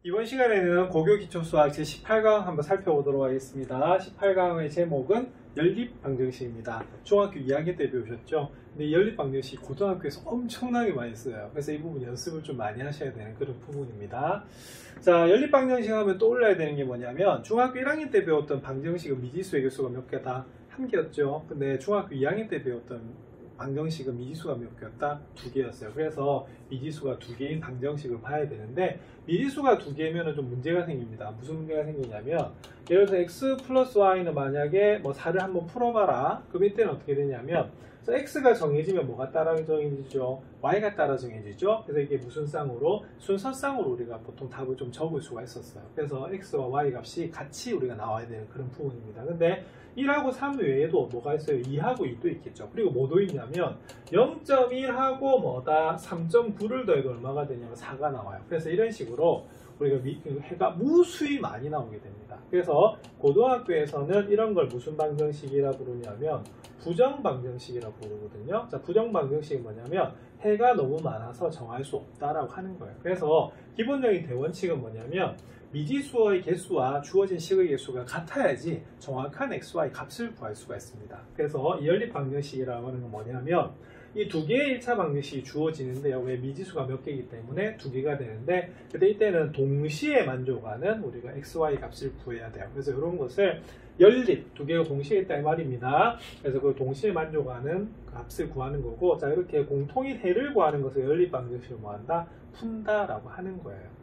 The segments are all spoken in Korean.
이번 시간에는 고교기초수학 제18강 한번 살펴보도록 하겠습니다. 18강의 제목은 연립방정식입니다. 중학교 2학년 때 배우셨죠? 근데 연립방정식 고등학교에서 엄청나게 많이 써요. 그래서 이 부분 연습을 좀 많이 하셔야 되는 그런 부분입니다. 자, 연립방정식 하면 떠올라야 되는 게 뭐냐면 중학교 1학년 때 배웠던 방정식은 미지수의 개수가 몇 개다? 한 개였죠. 근데 중학교 2학년 때 배웠던 방정식은 미지수가 몇 개였다? 두 개였어요. 그래서 미지수가 두 개인 방정식을 봐야 되는데 미지수가 두 개면 좀 문제가 생깁니다. 무슨 문제가 생기냐면 예를 들어서 x 플러스 y는 만약에 뭐 4를 한번 풀어봐라. 그럼 이때는 어떻게 되냐면 x가 정해지면 뭐가 따라 정해지죠? y가 따라 정해지죠? 그래서 이게 무슨 쌍으로? 순서쌍으로 우리가 보통 답을 좀 적을 수가 있었어요. 그래서 x와 y 값이 같이 우리가 나와야 되는 그런 부분입니다. 근데 1하고 3 외에도 뭐가 있어요? 2하고 2도 있겠죠. 그리고 뭐도 있냐면 0.1하고 뭐다 3.9를 더해도 얼마가 되냐면 4가 나와요. 그래서 이런 식으로 우리가 해가 무수히 많이 나오게 됩니다. 그래서 고등학교에서는 이런 걸 무슨 방정식이라고 부르냐면 부정방정식이라고 부르거든요. 자, 부정방정식이 뭐냐면 해가 너무 많아서 정할 수 없다라고 하는 거예요. 그래서 기본적인 대원칙은 뭐냐면 미지수의 개수와 주어진 식의 개수가 같아야지 정확한 xy 값을 구할 수가 있습니다. 그래서 이 연립방정식이라고 하는 건 뭐냐면 이 두 개의 1차 방정식이 주어지는데요. 왜 미지수가 몇 개이기 때문에 두 개가 되는데 그때 이때는 동시에 만족하는 우리가 xy 값을 구해야 돼요. 그래서 이런 것을 연립, 두 개가 동시에 있다 이 말입니다. 그래서 그 동시에 만족하는 값을 구하는 거고, 자 이렇게 공통인 해를 구하는 것을 연립방정식을 뭐한다? 푼다라고 하는 거예요.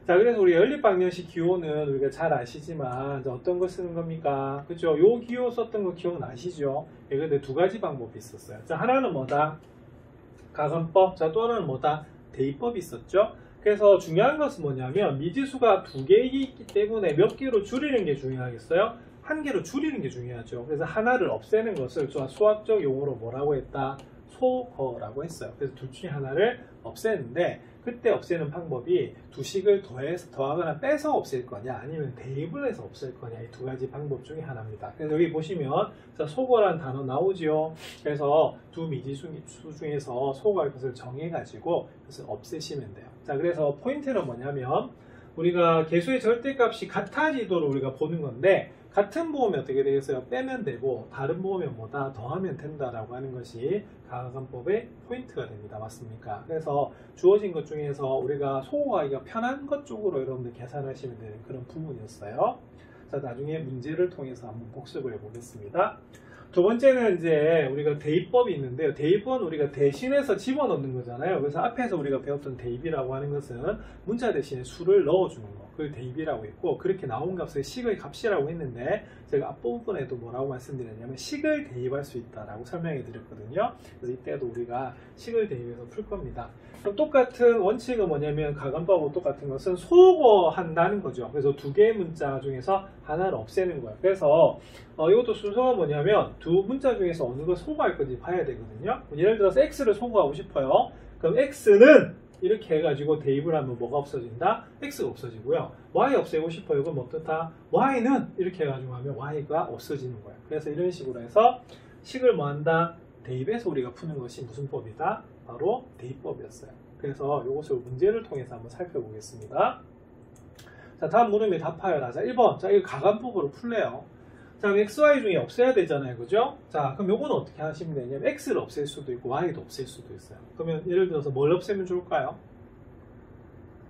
자, 그래서 우리 연립방정식 기호는 우리가 잘 아시지만 어떤 거 쓰는 겁니까? 그죠? 요 기호 썼던 거 기억나시죠? 예, 근데 두 가지 방법이 있었어요. 자, 하나는 뭐다? 가산법. 자, 또 하나는 뭐다? 대입법이 있었죠? 그래서 중요한 것은 뭐냐면 미지수가 두 개이기 때문에 몇 개로 줄이는 게 중요하겠어요? 한 개로 줄이는 게 중요하죠. 그래서 하나를 없애는 것을 수학적 용어로 뭐라고 했다? 소거라고 했어요. 그래서 둘 중에 하나를 없애는데 그때 없애는 방법이 두 식을 더하거나 빼서 없앨 거냐 아니면 대입을 해서 없앨 거냐 이 두 가지 방법 중에 하나입니다. 그래서 여기 보시면 소거라는 단어 나오죠. 그래서 두 미지수 중에서 소거할 것을 정해가지고 그것을 없애시면 돼요. 자, 그래서 포인트는 뭐냐면 우리가 개수의 절대값이 같아지도록 우리가 보는 건데 같은 모음이 어떻게 되겠어요? 빼면 되고 다른 모음은 뭐다? 더하면 된다라고 하는 것이 가산법의 포인트가 됩니다. 맞습니까? 그래서 주어진 것 중에서 우리가 소거하기가 편한 것 쪽으로 여러분들 계산하시면 되는 그런 부분이었어요. 자, 나중에 문제를 통해서 한번 복습을 해보겠습니다. 두 번째는 이제 우리가 대입법이 있는데요. 대입은 우리가 대신해서 집어넣는 거잖아요. 그래서 앞에서 우리가 배웠던 대입이라고 하는 것은 문자 대신에 수를 넣어주는 거. 그걸 대입이라고 했고 그렇게 나온 값을 식의 값이라고 했는데 제가 앞부분에도 뭐라고 말씀드렸냐면 식을 대입할 수 있다라고 설명해 드렸거든요. 그래서 이때도 우리가 식을 대입해서 풀 겁니다. 그럼 똑같은 원칙은 뭐냐면 가간법하고 똑같은 것은 소거한다는 거죠. 그래서 두 개의 문자 중에서 하나를 없애는 거예요. 그래서 이것도 순서가 뭐냐면 두 문자 중에서 어느 걸 소거할 건지 봐야 되거든요. 예를 들어서 x를 소거하고 싶어요. 그럼 x는 이렇게 해가지고 대입을 하면 뭐가 없어진다? x가 없어지고요. y 없애고 싶어요. 그럼 어떻다? y는 이렇게 해가지고 하면 y가 없어지는 거예요. 그래서 이런 식으로 해서 식을 뭐한다? 대입해서 우리가 푸는 것이 무슨 법이다? 바로 대입법이었어요. 그래서 이것을 문제를 통해서 한번 살펴보겠습니다. 자, 다음 물음에 답하여라. 자, 1번. 자, 이거 가간법으로 풀래요. 자, xy 중에 없애야 되잖아요. 그죠? 자, 그럼 요거는 어떻게 하시면 되냐면 x를 없앨 수도 있고 y도 없앨 수도 있어요. 그러면 예를 들어서 뭘 없애면 좋을까요?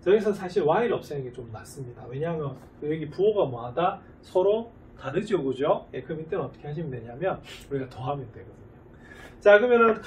여기서 사실 y를 없애는 게 좀 낫습니다. 왜냐하면 여기 부호가 뭐하다? 서로 다르죠. 그죠? 예, 그럼 이때는 어떻게 하시면 되냐면 우리가 더하면 되거든요. 자, 그러면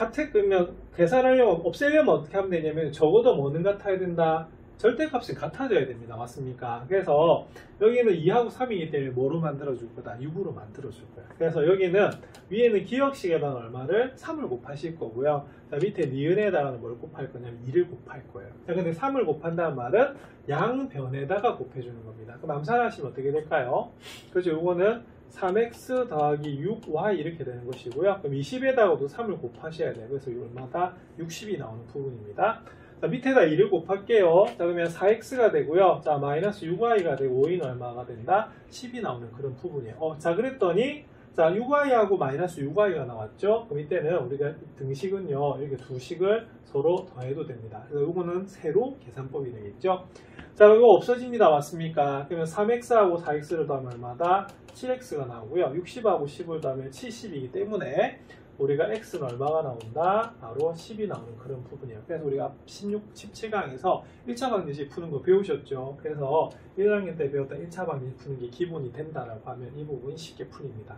계산하려면 없애려면 어떻게 하면 되냐면 적어도 뭐는 같아야 된다? 절대값이 같아져야 됩니다. 맞습니까? 그래서 여기는 2하고 3이기 때문에 뭐로 만들어줄 거다? 6으로 만들어줄 거예요. 그래서 여기는 위에는 기억식에다가 얼마를? 3을 곱하실 거고요. 자, 밑에 니은에다가는 뭘 곱할 거냐면 2를 곱할 거예요. 자, 근데 3을 곱한다는 말은 양변에다가 곱해주는 겁니다. 그럼 암산하시면 어떻게 될까요? 그렇죠. 요거는 3x 더하기 6y 이렇게 되는 것이고요. 그럼 20에다가도 3을 곱하셔야 돼요. 그래서 얼마다? 60이 나오는 부분입니다. 자, 밑에다 2를 곱할게요. 자, 그러면 4x가 되고요. 자, 마이너스 6y가 되고 5는 얼마가 된다? 10이 나오는 그런 부분이에요. 자, 그랬더니 자, 6y하고 마이너스 6y가 나왔죠? 그럼 이때는 우리가 등식은요, 이렇게 두 식을 서로 더해도 됩니다. 그래서 이거는 새로 계산법이 되겠죠? 자, 이거 없어집니다. 맞습니까? 그러면 3x하고 4x를 더하면 얼마다? 7x가 나오고요. 60하고 10을 더하면 70이기 때문에 우리가 x는 얼마가 나온다? 바로 10이 나오는 그런 부분이에요. 그래서 우리가 17강에서 1차 방정식 푸는 거 배우셨죠? 그래서 1학년 때 배웠던 1차 방정식 푸는 게 기본이 된다라고 하면 이 부분이 쉽게 풀립니다.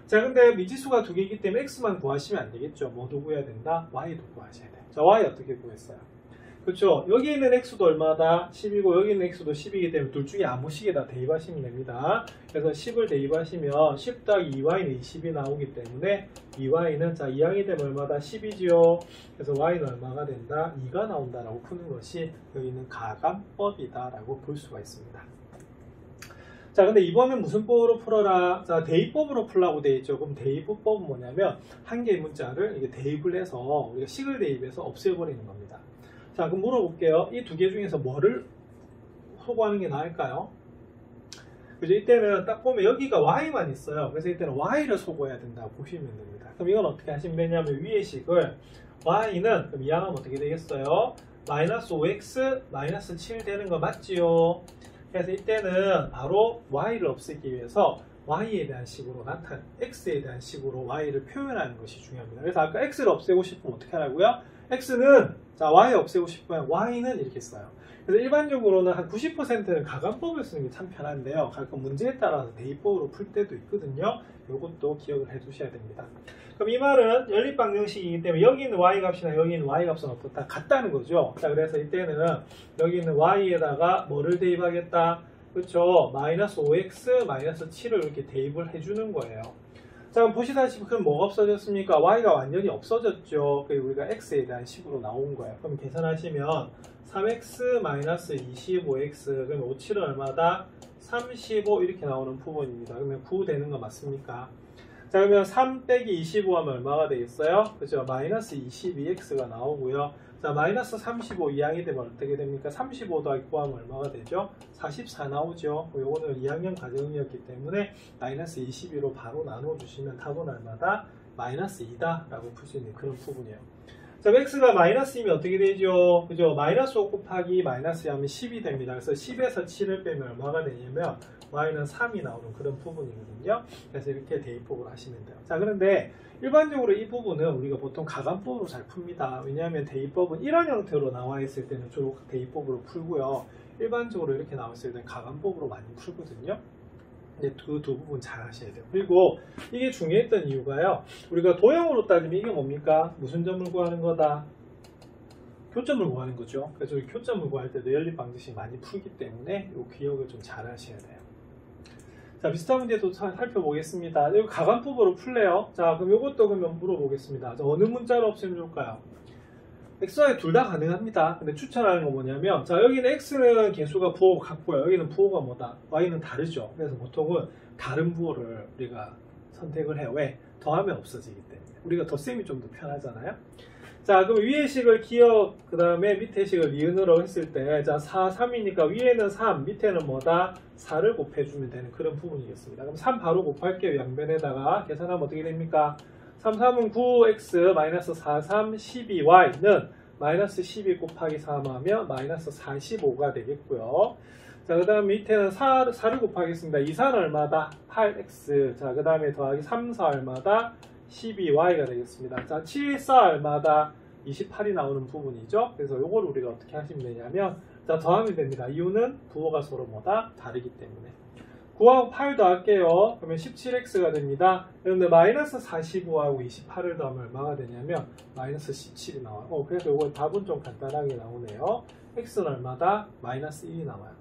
자, 근데 미지수가 두 개이기 때문에 x만 구하시면 안 되겠죠? 뭐도 구해야 된다? y도 구하셔야 돼요. 자, y 어떻게 구했어요? 그렇죠? 여기 있는 x도 얼마다? 10이고 여기 있는 x도 10이기 때문에 둘 중에 아무 식에다 대입하시면 됩니다. 그래서 10을 대입하시면 10 더하기 2y는 20이 나오기 때문에 2y는 자 2항이 되면 얼마다? 10이지요. 그래서 y는 얼마가 된다? 2가 나온다라고 푸는 것이 여기 있는 가감법이다라고 볼 수가 있습니다. 자, 근데 이번엔 무슨 법으로 풀어라? 자, 대입법으로 풀라고 되어 있죠. 그럼 대입법은 뭐냐면 한 개의 문자를 이게 대입을 해서 우리가 식을 대입해서 없애버리는 겁니다. 자, 그럼 물어볼게요. 이 두 개 중에서 뭐를 소구하는 게 나을까요? 그죠? 이때는 딱 보면 여기가 y만 있어요. 그래서 이때는 y를 소구해야 된다고 보시면 됩니다. 그럼 이건 어떻게 하시면 되냐면 위의 식을 y는 그럼 이항하면 어떻게 되겠어요? 마이너스 5x 마이너스 7 되는 거 맞지요? 그래서 이때는 바로 y를 없애기 위해서 y에 대한 식으로 x에 대한 식으로 y를 표현하는 것이 중요합니다. 그래서 아까 x를 없애고 싶으면 어떻게 하라고요? x는 자 y 없애고 싶으면 y는 이렇게 써요. 그래서 일반적으로는 한 90%는 가감법을 쓰는 게 참 편한데요. 가끔 문제에 따라서 대입법으로 풀 때도 있거든요. 이것도 기억을 해 두셔야 됩니다. 그럼 이 말은 연립방정식이기 때문에 여기 있는 y 값이나 여기 있는 y 값은 다 같다는 거죠. 자, 그래서 이때는 여기 있는 y에다가 뭐를 대입하겠다? 그렇죠? 마이너스 5x 마이너스 7을 이렇게 대입을 해주는 거예요. 자, 그럼 보시다시피 그럼 뭐가 없어졌습니까? y가 완전히 없어졌죠. 그리고 우리가 x에 대한 식으로 나온 거예요. 그럼 계산하시면 3x 마이너스 25x 그러면 57은 얼마다? 35 이렇게 나오는 부분입니다. 그러면 9 되는 거 맞습니까? 자, 그러면 3 빼기 25 하면 얼마가 되겠어요? 그죠? 마이너스 22x가 나오고요. 자, 마이너스 35 이항이 되면 어떻게 됩니까? 35 더하기 9 하면 얼마가 되죠? 44 나오죠. 요거는 2학년 가정이었기 때문에 마이너스 22로 바로 나눠주시면 답은 얼마다? 마이너스 2다 라고 풀 수 있는 그런 부분이에요. 자, x가 마이너스이면 어떻게 되죠? 그죠? 마이너스 5 곱하기 마이너스 2 하면 10이 됩니다. 그래서 10에서 7을 빼면 얼마가 되냐면 y는 3이 나오는 그런 부분이거든요. 그래서 이렇게 대입법을 하시면 돼요. 자, 그런데 일반적으로 이 부분은 우리가 보통 가감법으로 잘 풉니다. 왜냐하면 대입법은 이런 형태로 나와 있을 때는 주로 대입법으로 풀고요. 일반적으로 이렇게 나와 있을 때는 가감법으로 많이 풀거든요. 근데 그 두 부분 잘 하셔야 돼요. 그리고 이게 중요했던 이유가요. 우리가 도형으로 따지면 이게 뭡니까? 무슨 점을 구하는 거다? 교점을 구하는 거죠. 그래서 교점을 구할 때도 연립방정식 많이 풀기 때문에 이 기억을 좀 잘 하셔야 돼요. 자, 비슷한 문제도 살펴보겠습니다. 이거 가감법으로 풀래요. 자, 그럼 이것도 그러면 물어보겠습니다. 자, 어느 문자를 없애면 좋을까요? x와 둘 다 가능합니다. 근데 추천하는 건 뭐냐면, 자, 여기는 x는 개수가 부호가 같고요. 여기는 부호가 뭐다? y는 다르죠. 그래서 보통은 다른 부호를 우리가 선택을 해요. 왜? 더하면 없어지기 때문에. 우리가 덧셈이 좀 더 편하잖아요. 자, 그럼 위의 식을 기억, 그 다음에 밑에 식을 니은으로 했을 때, 자, 4, 3이니까 위에는 3, 밑에는 뭐다? 4를 곱해주면 되는 그런 부분이겠습니다. 그럼 3 바로 곱할게요. 양변에다가. 계산하면 어떻게 됩니까? 3, 3은 9x, 마이너스 4, 3, 12y는 마이너스 12 곱하기 3 하면 마이너스 45가 되겠고요. 자, 그 다음 밑에는 4를 곱하겠습니다. 2, 4는 얼마다? 8x. 자, 그 다음에 더하기 3, 4 얼마다? 12y가 되겠습니다. 자, 7, 4 얼마다? 28이 나오는 부분이죠. 그래서 이걸 우리가 어떻게 하시면 되냐면, 자, 더하면 됩니다. 이유는 부호가 서로 뭐다? 다르기 때문에. 9하고 8 더할게요. 그러면 17x가 됩니다. 그런데 마이너스 45하고 28을 더하면 얼마가 되냐면 마이너스 17이 나와요. 그래서 이거 답은 좀 간단하게 나오네요. x는 얼마다? 마이너스 1이 나와요.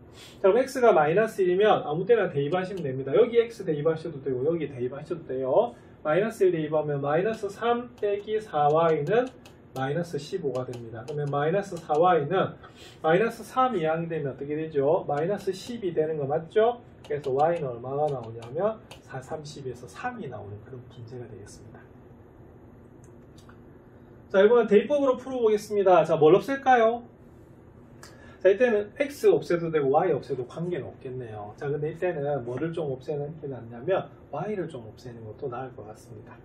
자, 그럼 x가 마이너스 1이면 아무 때나 대입하시면 됩니다. 여기 x 대입하셔도 되고 여기 대입하셔도 돼요. 마이너스 1 대입하면 마이너스 3 빼기 4y는 마이너스 15가 됩니다. 그러면 마이너스 4y는 마이너스 3 이항이 되면 어떻게 되죠? 마이너스 10이 되는 거 맞죠? 그래서 y는 얼마가 나오냐면 4, 30에서 3이 나오는 그런 문제가 되겠습니다. 자, 이번엔 대입법으로 풀어보겠습니다. 자, 뭘 없앨까요? 자, 이때는 x 없애도 되고 y 없애도 관계는 없겠네요. 자, 근데 이때는 뭐를 좀 없애는 게 낫냐면 y를 좀 없애는 것도 나을 것 같습니다.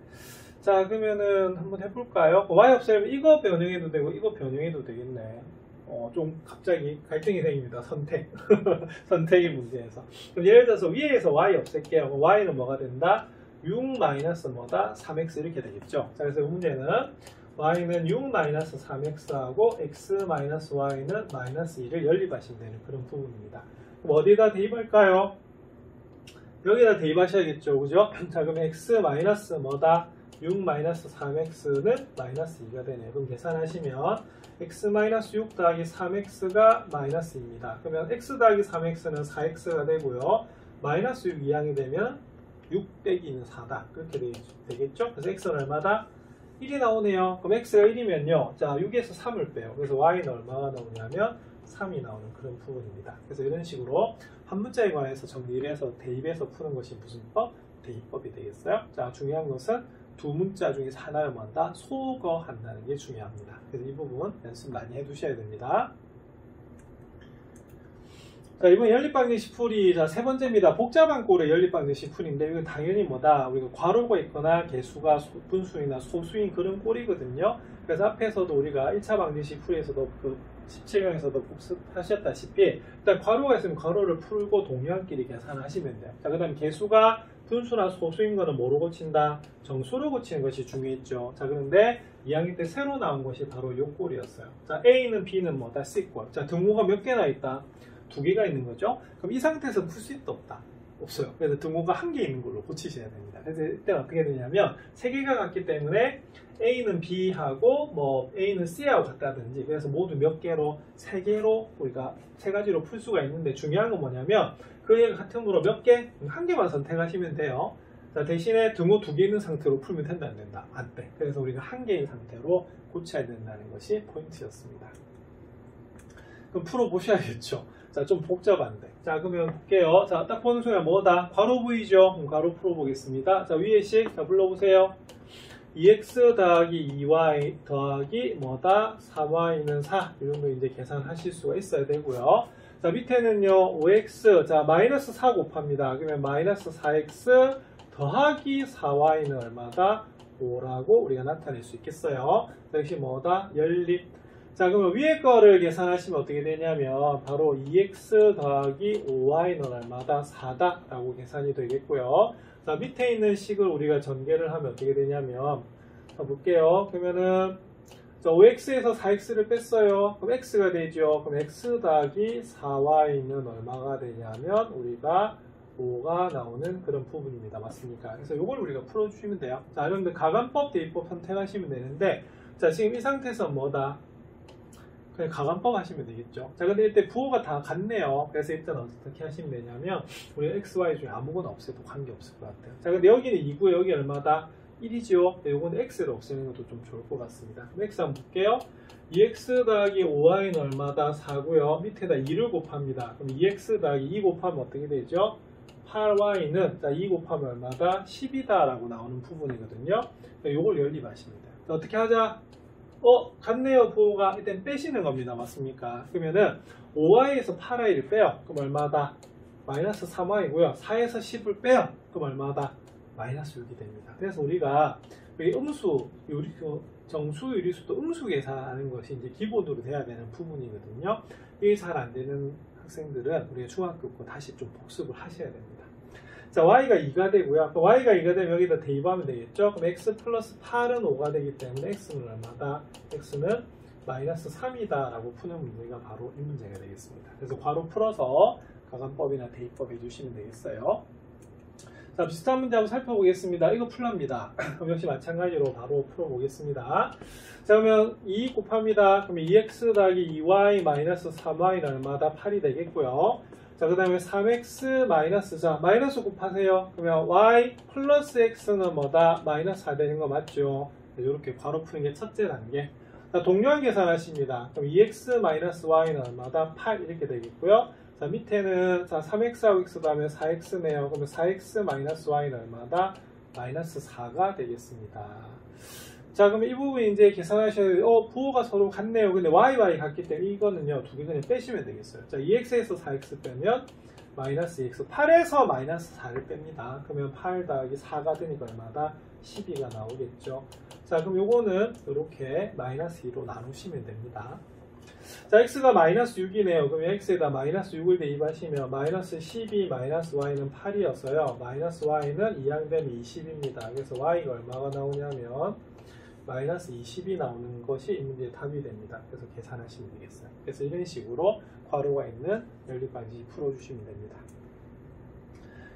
자, 그러면은 한번 해볼까요? y 없애면 이거 변형해도 되고 이거 변형해도 되겠네. 좀 갑자기 갈등이 생깁니다. 선택. 선택의 문제에서. 그럼 예를 들어서 위에서 y 없앨게요. 그럼 y는 뭐가 된다? 6 마이너스 뭐다? 3x 이렇게 되겠죠. 자, 그래서 이 문제는 y는 6 마이너스 3x하고 x 마이너스 y는 마이너스 2를 연립하시면 되는 그런 부분입니다. 그럼 어디다 대입할까요? 여기다 대입하셔야겠죠. 그죠? 자, 그럼 x 마이너스 뭐다? 6 마이너스 3x는 마이너스 2가 되네요. 그럼 계산하시면 x 마이너스 6 더하기 3x가 마이너스 2입니다. 그러면 x 더하기 3x는 4x가 되고요. 마이너스 6 이항이 되면 6 빼기는 4다. 그렇게 되겠죠? 그래서 x는 얼마다? 1이 나오네요. 그럼 x가 1이면요. 자, 6에서 3을 빼요. 그래서 y는 얼마가 나오냐면 3이 나오는 그런 부분입니다. 그래서 이런 식으로 한 문자에 관해서 정리를 해서 대입해서 푸는 것이 무슨 법? 대입법이 되겠어요. 자, 중요한 것은 두 문자 중에서 하나를 먼저 소거한다는 게 중요합니다. 그래서 이 부분 연습 많이 해두셔야 됩니다. 자, 이번 연립방정식 풀이 자, 세 번째입니다. 복잡한 꼴의 연립방정식 풀인데 이건 당연히 뭐다? 우리가 괄호가 있거나 개수가 분수이나 소수인 그런 꼴이거든요. 그래서 앞에서도 우리가 1차 방정식 풀이에서도 그 17강에서도 복습하셨다시피 일단 괄호가 있으면 괄호를 풀고 동료한끼리 계산하시면 돼요. 자, 그 다음에 개수가 분수나 소수인 거는 뭐로 고친다? 정수로 고치는 것이 중요했죠. 자, 그런데 2학년 때 새로 나온 것이 바로 요 꼴이었어요. 자, A는 B는 뭐다? C꼴. 자, 등호가 몇 개나 있다? 2개가 있는 거죠. 그럼 이 상태에서 풀 수 있다 없다? 없어요. 그래서 등호가 1개 있는 걸로 고치셔야 됩니다. 그래서 이때는 어떻게 되냐면 3개가 같기 때문에 A는 B하고 뭐 A는 C하고 같다든지 그래서 모두 몇 개로? 3개로 우리가 3가지로 풀 수가 있는데 중요한 건 뭐냐면 그 얘가 같은 거로 몇 개? 1개만 선택하시면 돼요. 자, 대신에 등호 2개 있는 상태로 풀면 된다 안 된다? 안 돼. 그래서 우리가 1개인 상태로 고쳐야 된다는 것이 포인트였습니다. 그럼 풀어보셔야겠죠. 자, 좀 복잡한데. 자, 그러면 볼게요. 자, 딱 보는 순간 뭐다? 괄호 보이죠? 그럼 괄호 풀어보겠습니다. 자, 위에 식. 자, 불러보세요. 2x 더하기 2y 더하기 뭐다? 3y는 4. 이 정도 이제 계산하실 수가 있어야 되고요. 자, 밑에는요, 5x. 자, 마이너스 4 곱합니다. 그러면 마이너스 4x 더하기 4y는 얼마다? 5라고 우리가 나타낼 수 있겠어요. 자, 역시 뭐다? 연립. 자, 그러면 위에 거를 계산하시면 어떻게 되냐면 바로 2x 더하기 5y는 얼마다? 4다 라고 계산이 되겠고요. 자, 밑에 있는 식을 우리가 전개를 하면 어떻게 되냐면 자, 볼게요. 그러면은 자, 5x에서 4x를 뺐어요. 그럼 x가 되죠. 그럼 x 더하기 4y는 얼마가 되냐면 우리가 5가 나오는 그런 부분입니다. 맞습니까? 그래서 이걸 우리가 풀어주시면 돼요. 자, 여러분들 가간법, 대입법 선택하시면 되는데 자, 지금 이 상태에서 뭐다? 그냥 가간법 하시면 되겠죠. 자, 근데 이때 부호가 다 같네요. 그래서 일단 어떻게 하시면 되냐면 우리 x, y 중에 아무거나 없애도 관계없을 것 같아요. 자, 근데 여기는 2고요. 여기 얼마다? 1이죠. 요거는 x를 없애는 것도 좀 좋을 것 같습니다. 그럼 x 한번 볼게요. 2x 더하기 5y는 얼마다? 4고요. 밑에다 2를 곱합니다. 그럼 2x 더하기 2 곱하면 어떻게 되죠? 8y는 자, 2 곱하면 얼마다? 10이다 라고 나오는 부분이거든요. 요걸 연립하시면 돼요. 자, 어떻게 하자? 같네요. 부호가 일단 빼시는 겁니다. 맞습니까? 그러면은 5y에서 8y를 빼요. 그럼 얼마다? 마이너스 3y고요. 4에서 10을 빼요. 그럼 얼마다? 마이너스 6이 됩니다. 그래서 우리가 음수, 정수, 유리수도 음수 계산하는 것이 이제 기본으로 돼야 되는 부분이거든요. 이게 잘 안 되는 학생들은 우리가 중학교 거 다시 좀 복습을 하셔야 됩니다. 자, y가 2가 되고요. y가 2가 되면 여기다 대입하면 되겠죠. 그럼 x 플러스 8은 5가 되기 때문에 x는 얼마다? x는 마이너스 3이다 라고 푸는 문제가 바로 이 문제가 되겠습니다. 그래서 괄호 풀어서 가간법이나 대입법 해주시면 되겠어요. 자, 비슷한 문제 한번 살펴보겠습니다. 이거 풀랍니다. 그럼 역시 마찬가지로 바로 풀어보겠습니다. 자, 그러면 2 곱합니다. 그러면 2x 더하기 2y 마이너스 3y는 얼마다? 8이 되겠고요. 자, 그 다음에 3x 마이너스, 자, 마이너스 곱하세요. 그러면 y 플러스 x는 뭐다? 마이너스 4 되는 거 맞죠? 이렇게 괄호 푸는 게 첫째 단계. 자, 동료한 계산하십니다. 그럼 2x 마이너스 y는 얼마다? 8 이렇게 되겠고요. 자, 밑에는 자, 3x하고 x 더하면 4x네요. 그러면 4x 마이너스 y는 얼마다? 마이너스 4가 되겠습니다. 자, 그러면 이 부분 이제 계산하셔야 돼요. 부호가 서로 같네요. 근데 y 같기 때문에 이거는요, 두 개 그냥 빼시면 되겠어요. 자, 2x에서 4x 빼면 마이너스 2x 8에서 마이너스 4를 뺍니다. 그러면 8 더하기 4가 되니까 얼마다? 12가 나오겠죠. 자, 그럼 요거는 이렇게 마이너스 2로 나누시면 됩니다. 자, x가 마이너스 6이네요. 그러면 x에다 마이너스 6을 대입하시면 마이너스 12 마이너스 y는 8이었어요. 마이너스 y는 2항 되면 20입니다. 그래서 y가 얼마가 나오냐면 마이너스 20이 나오는 것이 이 문제의 답이 됩니다. 그래서 계산하시면 되겠어요. 그래서 이런 식으로 괄호가 있는 연립방정식 풀어주시면 됩니다.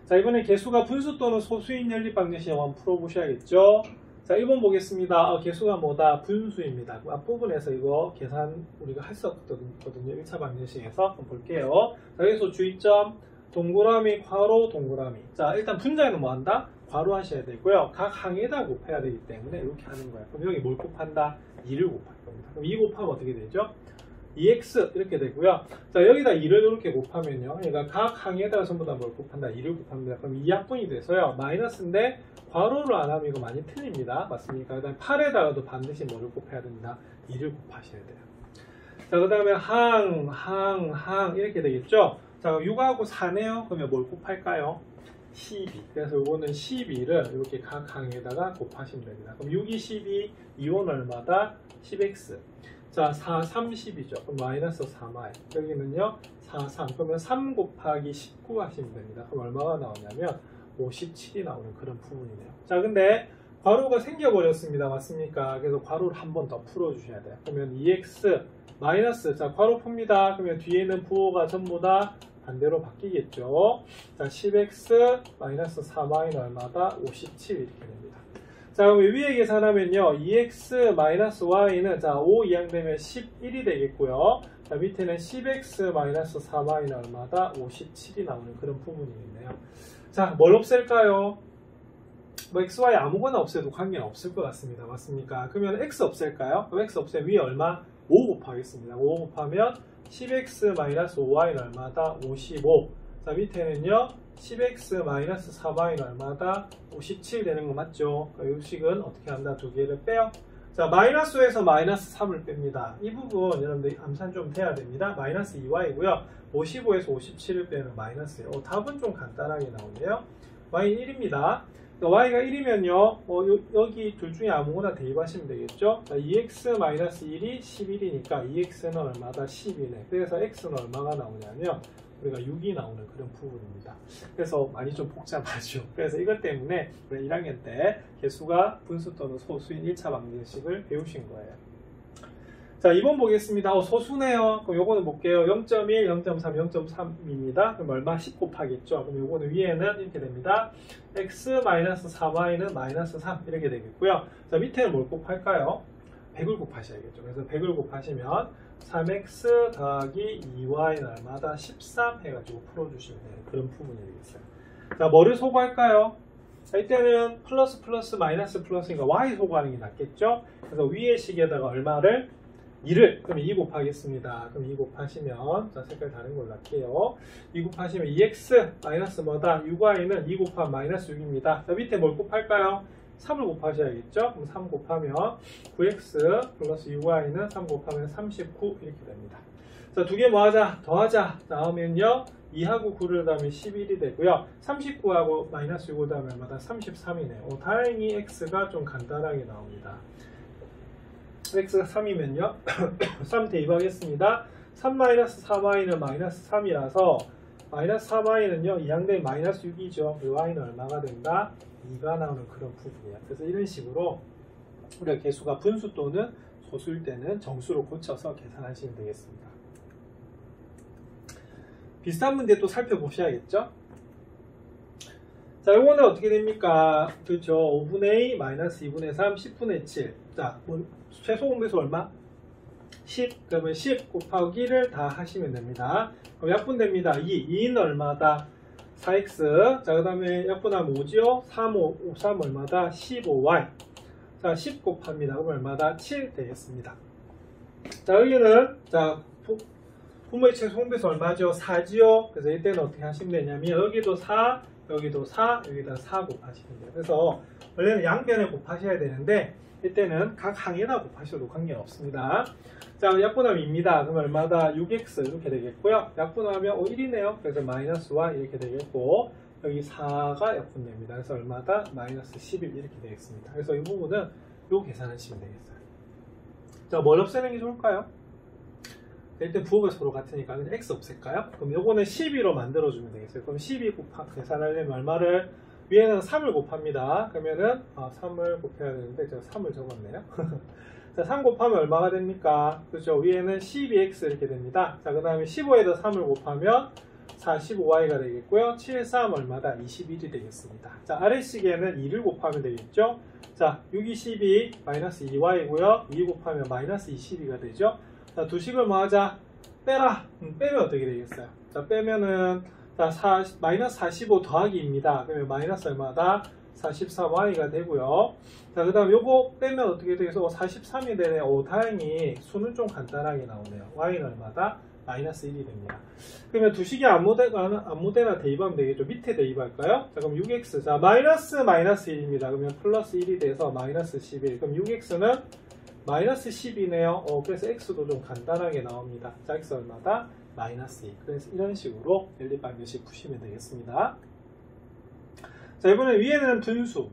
자, 이번에 개수가 분수 또는 소수인 연립방정식 한번 풀어보셔야겠죠. 자, 1번 보겠습니다. 개수가 뭐다? 분수입니다. 앞부분에서 이거 계산 우리가 했었거든요. 1차 방정식에서 한번 볼게요. 자, 여기서 주의점 동그라미, 괄호, 동그라미. 자, 일단 분자에는 뭐 한다? 괄호 하셔야 되고요. 각 항에다 곱해야 되기 때문에 이렇게 하는 거예요. 그럼 여기 뭘 곱한다? 2를 곱할 겁니다. 그럼 2 곱하면 어떻게 되죠? 2x 이렇게 되고요. 자, 여기다 2를 이렇게 곱하면요. 그러니까 각 항에다가 전부 다 뭘 곱한다? 2를 곱합니다. 그럼 2합분이 돼서요. 마이너스인데 괄호를 안 하면 이거 많이 틀립니다. 맞습니까? 그 다음에 8에다가도 반드시 뭐를 곱해야 된다? 2를 곱하셔야 돼요. 자, 그 다음에 항 이렇게 되겠죠? 자, 6하고 4네요. 그러면 뭘 곱할까요? 12. 그래서 이거는 12를 이렇게 각 항에다가 곱하시면 됩니다. 그럼 6이 12, 2원 얼마다? 10x. 자, 4, 30이죠. 그럼 마이너스 4마이. 여기는요, 4, 3. 그러면 3 곱하기 19 하시면 됩니다. 그럼 얼마가 나오냐면 57이 나오는 그런 부분이네요. 자, 근데 괄호가 생겨버렸습니다. 맞습니까? 그래서 괄호를 한 번 더 풀어주셔야 돼요. 그러면 2x 마이너스, 자, 괄호 풉니다. 그러면 뒤에 있는 부호가 전부 다 반대로 바뀌겠죠. 자, 10x 마이너스 4y는 얼마다? 57 이렇게 됩니다. 자, 그럼 위에 계산하면요. 2x 마이너스 y는 자, 5 이항 되면 11이 되겠고요. 자, 밑에는 10x 마이너스 4y는 얼마다? 57이 나오는 그런 부분이겠네요. 자, 뭘 없앨까요? 뭐 x, y 아무거나 없애도 관계는 없을 것 같습니다. 맞습니까? 그러면 x 없앨까요? 그럼 x 없애면 위에 얼마? 5 곱하겠습니다. 5 곱하면 10x 마이너스 5y는 얼마다? 55. 자, 밑에는요. 10x 마이너스 4y는 얼마다? 57 되는 거 맞죠? 이 식은 어떻게 한다? 두 개를 빼요. 자, 마이너스에서 마이너스 3을 뺍니다. 이 부분 여러분들 암산 좀 돼야 됩니다. 마이너스 2y고요. 55에서 57을 빼면 마이너스예요. 답은 좀 간단하게 나오네요. y는 1입니다. y가 1이면요. 여기 둘 중에 아무거나 대입하시면 되겠죠. 자, 2x-1이 11이니까 2x는 얼마다? 10이네. 그래서 x는 얼마가 나오냐면 우리가 6이 나오는 그런 부분입니다. 그래서 많이 좀 복잡하죠. 그래서 이것 때문에 우리 1학년 때 개수가 분수 또는 소수인 1차 방정식을 배우신 거예요. 자, 2번 보겠습니다. 소수네요. 그럼 요거는 볼게요. 0.1, 0.3, 0.3입니다. 그럼 얼마? 10 곱하겠죠. 그럼 요거는 위에는 이렇게 됩니다. x-4y는 마이너스 3 이렇게 되겠고요. 자, 밑에는 뭘 곱할까요? 100을 곱하셔야겠죠. 그래서 100을 곱하시면 3x 더하기 2y는 얼마다? 13 해가지고 풀어주시면 되는 그런 부분이 되겠어요. 자, 뭐를 소구할까요? 자, 이때는 플러스 플러스 마이너스 플러스니까 y 소구하는 게 낫겠죠? 그래서 위의 식에다가 얼마를? 2를, 그럼 2 곱하겠습니다. 그럼 2 곱하시면, 자, 색깔 다른 걸로 할게요. 2 곱하시면 2x 마이너스 뭐다? 6y는 2 곱하면 마이너스 6입니다. 자, 밑에 뭘 곱할까요? 3을 곱하셔야겠죠? 그럼 3 곱하면 9x 플러스 6y는 3 곱하면 39 이렇게 됩니다. 자, 두 개 뭐 하자? 더하자. 나오면요. 2하고 9를 더하면 11이 되고요. 39하고 마이너스 6을 더하면 얼마다? 33이네요. 다행히 x가 좀 간단하게 나옵니다. x가 3이면요. 3 대입하겠습니다. 3-4y는 마이너스 3이라서 마이너스 3y는요. 2항되면 마이너스 6이죠. y는 얼마가 된다? 2가 나오는 그런 부분이에요. 그래서 이런 식으로 우리가 개수가 분수 또는 소수일 때는 정수로 고쳐서 계산하시면 되겠습니다. 비슷한 문제 또 살펴보셔야겠죠? 자, 이거는 어떻게 됩니까? 그렇죠. 5분의 2 마이너스 2분의 3 10분의 7. 자, 최소 공배수 얼마? 10. 그러면 10 곱하기를 다 하시면 됩니다. 그럼 약분됩니다. 2는 얼마다? 4x. 자, 그 다음에 약분하면 5지요? 3 얼마다? 15y. 자, 10 곱합니다. 그럼 얼마다? 7 되겠습니다. 자, 여기는, 자, 분모의 최소 공배수 얼마죠? 4지요? 그래서 이때는 어떻게 하시면 되냐면, 여기도 4, 여기도 4, 여기다 4 곱하시면 돼요. 그래서 원래는 양변에 곱하셔야 되는데 이때는 각 항에다 곱하셔도 관계는 없습니다. 자, 약분하면 2입니다. 그럼 얼마다? 6x 이렇게 되겠고요. 약분하면 1이네요. 그래서 마이너스 y 이렇게 되겠고, 여기 4가 약분됩니다. 그래서 얼마다? 마이너스 11 이렇게 되겠습니다. 그래서 이 부분은 요 계산하시면 되겠어요. 자, 뭘 없애는 게 좋을까요? 일단 부호가 서로 같으니까 그냥 x 없앨까요? 그럼 요거는 12로 만들어주면 되겠어요. 그럼 12 계산하려면 얼마를? 위에는 3을 곱합니다. 그러면은 3을 곱해야 되는데 제가 3을 적었네요. 자, 3 곱하면 얼마가 됩니까? 그렇죠. 위에는 12x 이렇게 됩니다. 자, 그 다음에 15에다 3을 곱하면 45y가 되겠고요. 7, 3 얼마다? 21이 되겠습니다. 자, 아래식에는 2를 곱하면 되겠죠. 자, 6, 22 마이너스 2y고요. 2 곱하면 마이너스 22가 되죠. 자, 두 식을 뭐 하자? 빼라. 빼면 어떻게 되겠어요? 자, 빼면은 자, 마이너스 45 더하기 2입니다. 그러면 마이너스 얼마다? 43y가 되고요. 자, 그 다음 요거 빼면 어떻게 되겠어? 43이 되네. 다행히 수는 좀 간단하게 나오네요. y는 얼마다? 마이너스 1이 됩니다. 그러면 두 식이 아무 데나 대입하면 되겠죠. 밑에 대입할까요? 자, 그럼 6x. 자, 마이너스 1입니다. 그러면 플러스 1이 돼서 마이너스 11. 그럼 6x는 마이너스 10이네요. 그래서 x도 좀 간단하게 나옵니다. 자, x 얼마다? 마이너스 2. 그래서 이런 식으로 연립방정식 푸시면 되겠습니다. 자, 이번에 위에는 분수,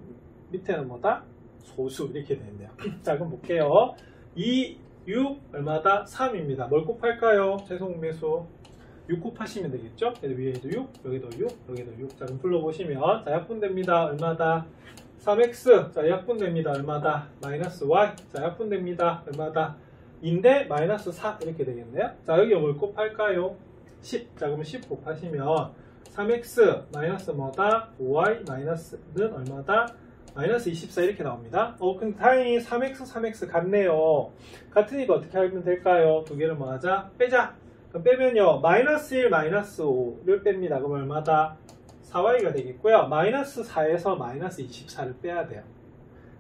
밑에는 뭐다? 소수 이렇게 되는데요. 자, 그럼 볼게요. 2, 6 얼마다? 3입니다. 뭘 곱할까요? 최소공배수 6 곱하시면 되겠죠? 위에도 6, 여기도 6, 여기도 6. 자, 그럼 불러보시면 자, 약분됩니다. 얼마다? 3x. 자, 약분됩니다. 얼마다? 마이너스 y. 자, 약분됩니다. 얼마다? 인데 마이너스 4 이렇게 되겠네요. 자, 여기 뭘 곱할까요? 10. 자, 그러면 10 곱하시면 3x 마이너스 뭐다? 5y 마이너스는 얼마다? 마이너스 24 이렇게 나옵니다. 근데 다행히 3x 같네요. 같으니까 어떻게 하면 될까요? 두 개를 뭐 하자? 빼자. 그럼 빼면요. 마이너스 1, 마이너스 5를 뺍니다. 그럼 얼마다? 4y가 되겠고요. 마이너스 4에서 마이너스 24를 빼야 돼요.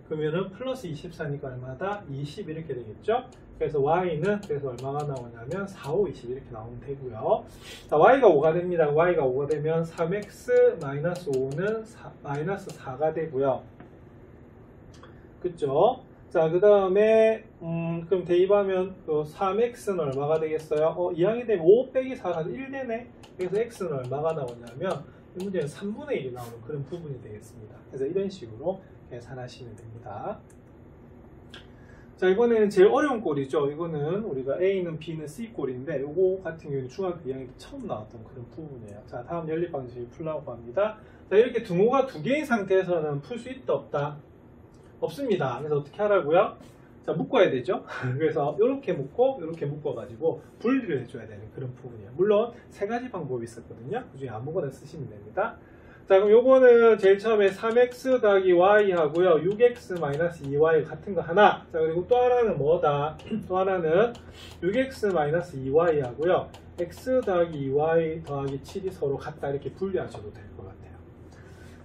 그러면은 플러스 24니까 얼마다? 20 이렇게 되겠죠? 그래서 y는 그래서 얼마가 나오냐면 4, 5, 20 이렇게 나오면 되고요. 자, y가 5가 됩니다. y가 5가 되면 3x 마이너스 5는 마이너스 4가 되고요. 그쵸? 자, 그 다음에 그럼 대입하면 3x는 얼마가 되겠어요? 2항이 되면 5 빼기 4가 1 되네. 그래서 x는 얼마가 나오냐면 이 문제는 3분의 1이 나오는 그런 부분이 되겠습니다. 그래서 이런 식으로 계산하시면 됩니다. 자, 이번에는 제일 어려운 꼴이죠. 이거는 우리가 A는 B는 C 꼴인데 이거 같은 경우는 중학교 2학년 때 처음 나왔던 그런 부분이에요. 자, 다음 연립방정식을 풀라고 합니다. 자, 이렇게 등호가 두 개인 상태에서는 풀 수 있다 없다? 없습니다. 그래서 어떻게 하라고요? 자, 묶어야 되죠. 그래서 이렇게 묶고 이렇게 묶어가지고 분리를 해줘야 되는 그런 부분이에요. 물론 세 가지 방법이 있었거든요. 그 중에 아무거나 쓰시면 됩니다. 자, 그럼 요거는 제일 처음에 3x 더하기 y 하고요. 6x 마이너스 2y 같은 거 하나. 자, 그리고 또 하나는 뭐다? 또 하나는 6x 마이너스 2y 하고요. x 더하기 2y 더하기 7이 서로 같다. 이렇게 분리하셔도 될 것 같아요.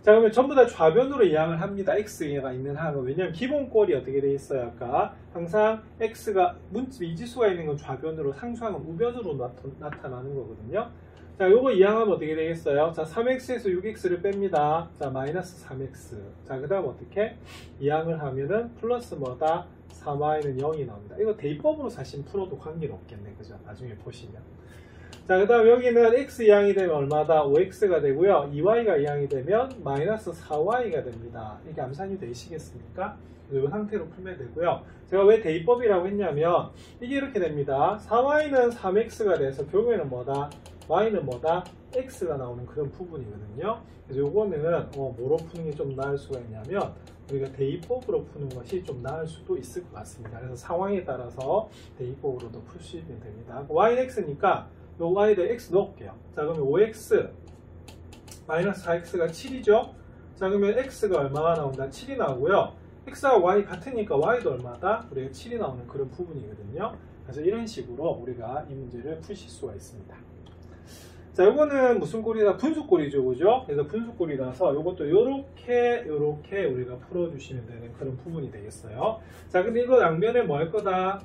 자, 그러면 전부 다 좌변으로 이항을 합니다. x가 있는 항은. 왜냐하면 기본꼴이 어떻게 되어 있어요? 아까 항상 x가 미지수가 있는 건 좌변으로, 상수항은 우변으로 나타나는 거거든요. 자, 요거 이항하면 어떻게 되겠어요? 자, 3x에서 6x를 뺍니다. 자, 마이너스 3x. 자, 그 다음 어떻게? 이항을 하면은 플러스 뭐다? 3y는 0이 나옵니다. 이거 대입법으로 사실 풀어도 관계는 없겠네. 그죠? 나중에 보시면. 자, 그 다음 여기는 x 이항이 되면 얼마다? 5x가 되고요. 2y가 이항이 되면 마이너스 4y가 됩니다. 이게 암산이 되시겠습니까? 이 상태로 풀면 되고요. 제가 왜 대입법이라고 했냐면 이게 이렇게 됩니다. 4y는 3x가 돼서 결국에는 뭐다? y는 뭐다? x가 나오는 그런 부분이거든요. 그래서 요거는 뭐로 푸는 게 좀 나을 수가 있냐면 우리가 대입법으로 푸는 것이 좀 나을 수도 있을 것 같습니다. 그래서 상황에 따라서 대입법으로도 풀 수 있면 됩니다. y는 x니까 요 y도 x 넣을게요. 자, 그러면 5x 마이너스 4x가 7이죠. 자, 그러면 x가 얼마가 나온다? 7이 나오고요. x와 y 같으니까 y도 얼마다? 우리가 7이 나오는 그런 부분이거든요. 그래서 이런 식으로 우리가 이 문제를 푸실 수가 있습니다. 자, 요거는 무슨 꼴이다? 분수꼴이죠, 그죠? 그래서 분수꼴이라서 요것도 요렇게 우리가 풀어주시면 되는 그런 부분이 되겠어요. 자, 근데 이거 양변에 뭐 할 거다?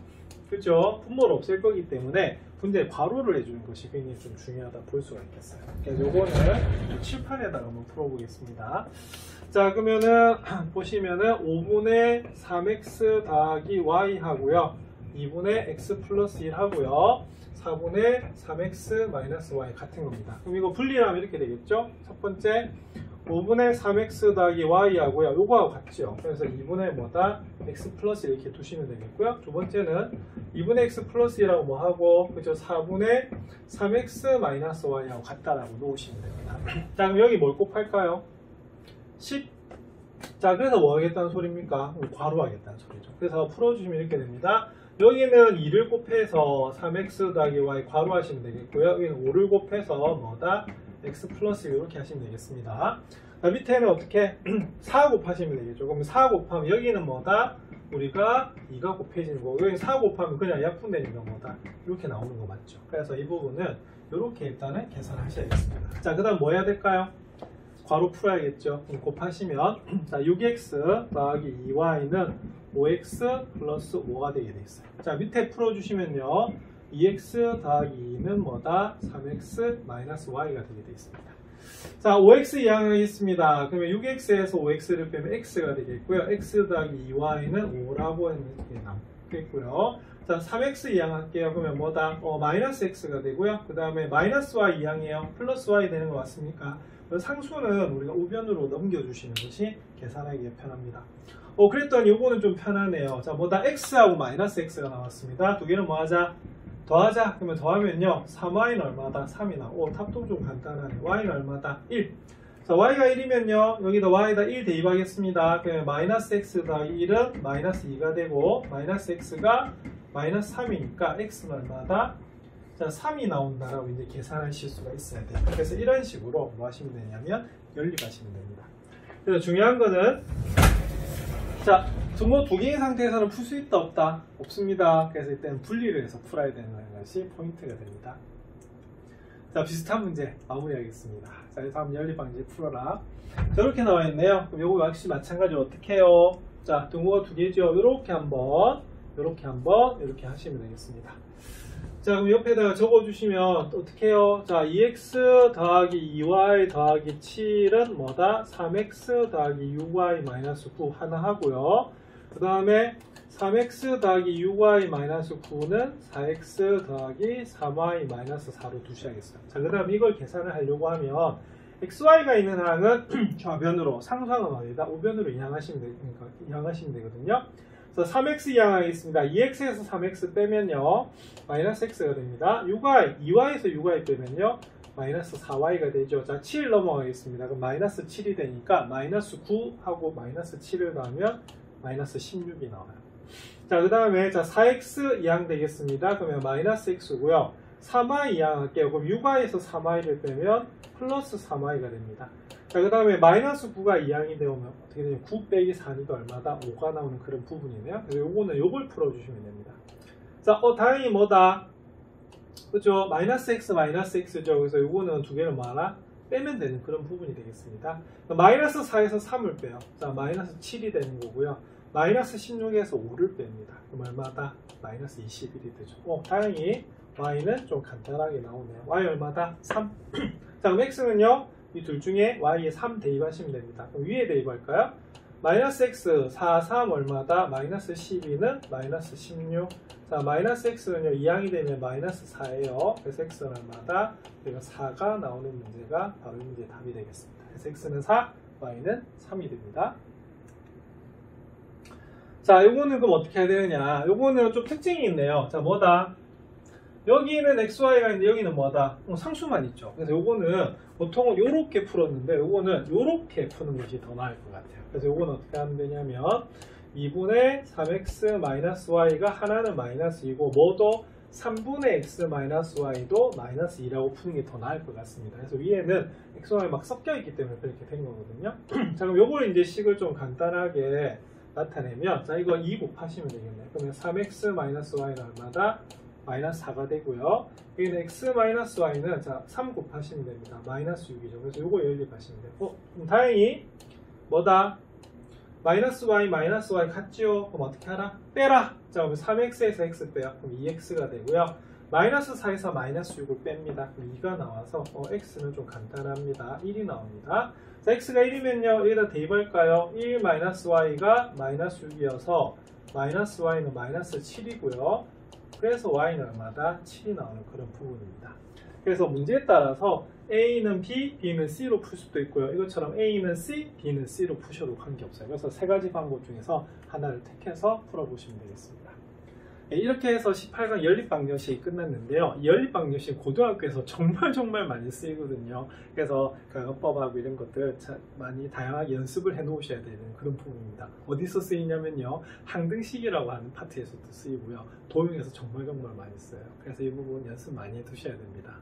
그죠? 분모를 없앨 거기 때문에 분자에 괄호를 해주는 것이 굉장히 좀 중요하다 볼 수가 있겠어요. 그래서 요거는 칠판에다가 한번 풀어보겠습니다. 자, 그러면은 보시면은 5분의 3x 더하기 y 하고요. 2분의 x 플러스 1 하고요. 4분의 3x 마이너스 y 같은 겁니다. 그럼 이거 분리하면 이렇게 되겠죠? 첫 번째 5분의 3x 더하기 y 하고요. 요거하고 같죠? 그래서 2분의 뭐다? x 플러스 이렇게 두시면 되겠고요. 두 번째는 2분의 x 플러스 1하고 뭐 하고, 그죠? 4분의 3x 마이너스 y하고 같다라고 놓으시면 됩니다. 자, 그럼 여기 뭘 곱할까요? 10. 자, 그래서 뭐 하겠다는 소리입니까? 괄호하겠다는 소리죠. 그래서 풀어주시면 이렇게 됩니다. 여기는 2를 곱해서 3x 더하기 y 괄호하시면 되겠고요. 여기는 5를 곱해서 뭐다? x 플러스 이렇게 하시면 되겠습니다. 자, 밑에는 어떻게? 4 곱하시면 되겠죠. 그럼 4 곱하면 여기는 뭐다? 우리가 2가 곱해지는 거고, 여기 4 곱하면 그냥 약분되니까 뭐다? 이렇게 나오는 거 맞죠? 그래서 이 부분은 이렇게 일단은 계산하셔야겠습니다. 자, 그 다음 뭐 해야 될까요? 괄호 풀어야겠죠. 그럼 곱하시면 자, 6x 더하기 2y는 5x 플러스 5가 되게 돼 있어요. 자, 밑에 풀어주시면요. 2x 더하기 2는 뭐다? 3x 마이너스 y가 되게 돼 있습니다. 자, 5x 이항하겠습니다. 그러면 6x에서 5x를 빼면 x가 되겠고요. x 더하기 2y는 5라고 이렇게 남겠고요. 자, 3x 이항할게요. 그러면 뭐다? 마이너스 x가 되고요. 그 다음에 마이너스 y 이항이에요. 플러스 y 되는 거 맞습니까? 상수는 우리가 우변으로 넘겨주시는 것이 계산하기에 편합니다. 그랬더니 요거는 좀 편하네요. 자, 뭐다? x하고 마이너스 x가 나왔습니다. 두 개는 뭐 하자? 더하자. 그러면 더하면요. 3y는 얼마다? 3이 나오고. 탑도 좀 간단하네. y는 얼마다? 1. 자, y가 1이면요. 여기다 y에다 1 대입하겠습니다. 그러면 마이너스 x 더하기 1은 마이너스 2가 되고, 마이너스 x가 마이너스 3이니까 x는 얼마다? 자, 3이 나온다라고 이제 계산하실 수가 있어야 돼요. 그래서 이런 식으로 뭐 하시면 되냐면 연립하시면 됩니다. 그래서 중요한 거는 자, 등호 두 개의 상태에서는 풀 수 있다 없다? 없습니다. 그래서 이때는 분리를 해서 풀어야 되는 것이 포인트가 됩니다. 자, 비슷한 문제 마무리하겠습니다. 자, 그래서 한번 연립방지 풀어라. 저렇게 나와 있네요. 그럼 요거 역시 마찬가지로 어떻게 해요? 자, 등호가 두 개죠. 요렇게 한번, 요렇게 한번, 이렇게 하시면 되겠습니다. 자, 그럼 옆에다가 적어주시면 어떻게 해요? 자, 2x 더하기 2y 더하기 7은 뭐다? 3x 더하기 6y 마이너스 9 하나 하고요. 그 다음에 3x 더하기 6y 마이너스 9는 4x 더하기 3y 마이너스 4로 두셔야겠어요. 자, 그 다음 이걸 계산을 하려고 하면 xy가 있는 항은 좌변으로, 상수항은 어디다? 우변으로 이항하시면 되거든요. 그래서 3x 이항하겠습니다. 2x에서 3x 빼면요. 마이너스 x가 됩니다. 6y, 2y에서 6y 빼면요. 마이너스 4y가 되죠. 자, 7 넘어가겠습니다. 그럼 마이너스 7이 되니까 마이너스 9하고 마이너스 7을 더하면 마이너스 16이 나와요. 자, 그 다음에 자 4x 이항 되겠습니다. 그러면 마이너스 x고요. 3y 이항할게요. 그럼 6y에서 3y를 빼면 플러스 3y가 됩니다. 자, 그 다음에 마이너스 9가 이항이 되면 어떻게 되냐면 9 빼기 4니까 얼마다? 5가 나오는 그런 부분이네요. 그래서 요거는 요걸 풀어주시면 됩니다. 자, 다행히 뭐다? 그죠? 마이너스 x, 마이너스 x죠. 그래서 요거는 두 개를 뭐 하나? 빼면 되는 그런 부분이 되겠습니다. 마이너스 4에서 3을 빼요. 자, 마이너스 7이 되는 거고요. 마이너스 16에서 5를 뺍니다. 그럼 얼마다? 마이너스 21이 되죠. 다행히 y는 좀 간단하게 나오네요. y 얼마다? 3. 자, 그럼 x는요? 이 둘 중에 y에 3 대입하시면 됩니다. 그럼 위에 대입할까요? 마이너스 x 4, 3 얼마다? 마이너스 12는 마이너스 16. 자, 마이너스 x는요, 이항이 되면 마이너스 4예요. 그래서 x는 얼마다? 그리고 4가 나오는 문제가 바로 이 문제의 답이 되겠습니다. 그래서 x는 4, y는 3이 됩니다. 자, 요거는 그럼 어떻게 해야 되느냐? 요거는 좀 특징이 있네요. 자, 뭐다? 여기는 xy가 있는데 여기는 뭐다? 상수만 있죠. 그래서 요거는 보통은 요렇게 풀었는데 요거는 요렇게 푸는 것이 더 나을 것 같아요. 그래서 요거는 어떻게 하면 되냐면 2분의 3x 마이너스 y가 하나는 마이너스 2고 뭐도 3분의 x 마이너스 y도 마이너스 2라고 푸는 게 더 나을 것 같습니다. 그래서 위에는 x, y 막 섞여 있기 때문에 그렇게 된 거거든요. 자, 그럼 요걸 이제 식을 좀 간단하게 나타내면 자, 이거 2 곱하시면 되겠네요. 그러면 3x 마이너스 y는 얼마다? 마이너스 4가 되고요. 여기는 x 마이너스 y는 자, 3 곱하시면 됩니다. 마이너스 6이죠. 그래서 요거 연립하시면 돼요. 그럼 다행히 뭐다? 마이너스 y 같지요? 그럼 어떻게 하라? 빼라! 자, 그럼 3x에서 x 빼요. 그럼 2x가 되고요. 마이너스 4에서 마이너스 6을 뺍니다. 그럼 2가 나와서 x는 좀 간단합니다. 1이 나옵니다. 자, x가 1이면요 여기다 대입할까요? 1 마이너스 y가 마이너스 6이어서 마이너스 y는 마이너스 7이고요. 그래서 y는 얼마다? 7이 나오는 그런 부분입니다. 그래서 문제에 따라서 A는 B, B는 C로 풀 수도 있고요. 이것처럼 A는 C, B는 C로 푸셔도 관계없어요. 그래서 세 가지 방법 중에서 하나를 택해서 풀어보시면 되겠습니다. 이렇게 해서 18강 연립방정식이 끝났는데요. 이 연립방정식 고등학교에서 정말 많이 쓰이거든요. 그래서 가역법하고 이런 것들 많이 다양하게 연습을 해 놓으셔야 되는 그런 부분입니다. 어디서 쓰이냐면요. 항등식이라고 하는 파트에서도 쓰이고요. 도형에서 정말 많이 써요. 그래서 이 부분 연습 많이 해 두셔야 됩니다.